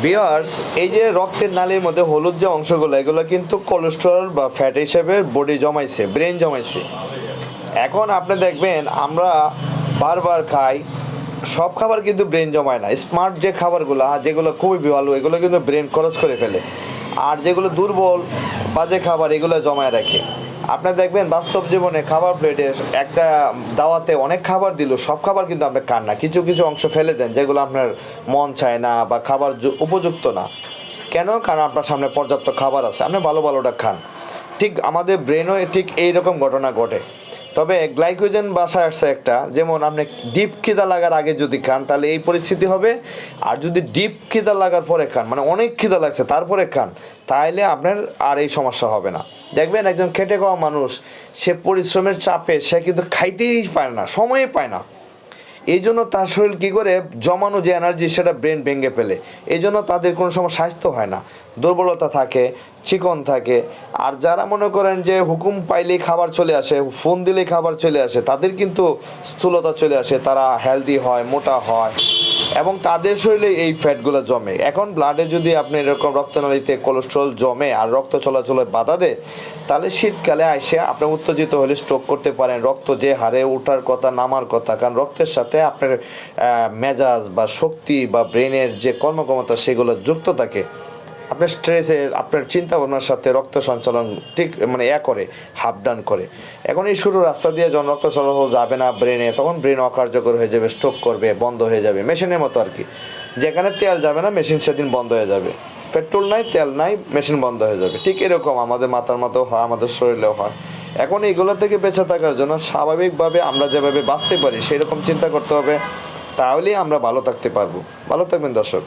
Viewers, এই যে রক্তের নালীর মধ্যে হলুদ যে অংশগুলো, এগুলো কিন্তু কোলেস্টেরল বা ফ্যাট হিসেবে বডি জমাইছে, ব্রেন জমাইছে। এখন আপনি দেখবেন আমরা বারবার খাই, সব খাবার কিন্তু ব্রেন জমায় না। স্মার্ট যে খাবারগুলো, যেগুলো খুবই ভালো, এগুলো কিন্তু ব্রেন খরচ করে ফেলে। আর যেগুলো দুর্বল বাজে খাবার, এগুলো জমায় রাখে। আপনি দেখবেন বাস্তব জীবনে খাবার প্লেটে একটা দাওয়াতে অনেক খাবার দিল, সব খাবার কিন্তু আপনি খান না, কিছু কিছু অংশ ফেলে দেন যেগুলো আপনার মন চায় না বা খাবার উপযুক্ত না। কেন? কারণ আপনার সামনে পর্যাপ্ত খাবার আছে, আপনি ভালো ভালোটা খান। ঠিক আমাদের ব্রেনও ঠিক এইরকম ঘটনা ঘটে। তবে গ্লাইকোজেন বাসায় আসছে একটা, যেমন আপনি ডিপ খিদা লাগার আগে যদি খান তাহলে এই পরিস্থিতি হবে। আর যদি ডিপ খিদা লাগার পরে খান, মানে অনেক খিদা লাগছে তারপরে খান, তাহলে আপনার আর এই সমস্যা হবে না। দেখবেন একজন খেটে খাওয়া মানুষ, সে পরিশ্রমের চাপে সে কিন্তু খাইতেই পায় না, সময়ই পায় না। এই জন্য তার শরীর কী করে, জমানো যে এনার্জি সেটা ব্রেন ভেঙে ফেলে। এই জন্য তাদের কোনো সময় স্বাস্থ্য হয় না, দুর্বলতা থাকে, চিকন থাকে। আর যারা মনে করেন যে হুকুম পাইলেই খাবার চলে আসে, ফোন দিলেই খাবার চলে আসে, তাদের কিন্তু স্থূলতা চলে আসে, তারা হেলদি হয়, মোটা হয়, এবং তাদের শরীরে এই ফ্যাটগুলো জমে। এখন ব্লাডে যদি আপনি এরকম রক্তনালীতে কোলেস্ট্রল জমে আর রক্ত চলাচলে বাধা দেয়, তাহলে শীতকালে আইসে আপনি উত্তেজিত হলে স্ট্রোক করতে পারেন। রক্ত যে হারে ওঠার কথা, নামার কথা, কারণ রক্তের সাথে আপনার মেজাজ বা শক্তি বা ব্রেনের যে কর্মক্ষমতা সেগুলো যুক্ত থাকে। আপনার স্ট্রেসে, আপনার চিন্তা ভাবনার সাথে রক্ত সঞ্চালন ঠিক মানে করে, হাফ ডান করে। এখন এই শুরু রাস্তা দিয়ে যখন রক্ত চলাচল যাবে না ব্রেনে, তখন ব্রেন অকার্যকর হয়ে যাবে, স্ট্রোক করবে, বন্ধ হয়ে যাবে, মেশিনের মতো আর কি। যেখানে তেল যাবে না, মেশিন সেদিন বন্ধ হয়ে যাবে। পেট্রোল নাই, তেল নাই, মেশিন বন্ধ হয়ে যাবে। ঠিক এরকম আমাদের মাথার মতো হয়, আমাদের শরীরেও হয়। এখন এইগুলো থেকে বেঁচে থাকার জন্য স্বাভাবিকভাবে আমরা যেভাবে বাঁচতে পারি সেই রকম চিন্তা করতে হবে, তাহলেই আমরা ভালো থাকতে পারবো। ভালো থাকবেন দর্শক।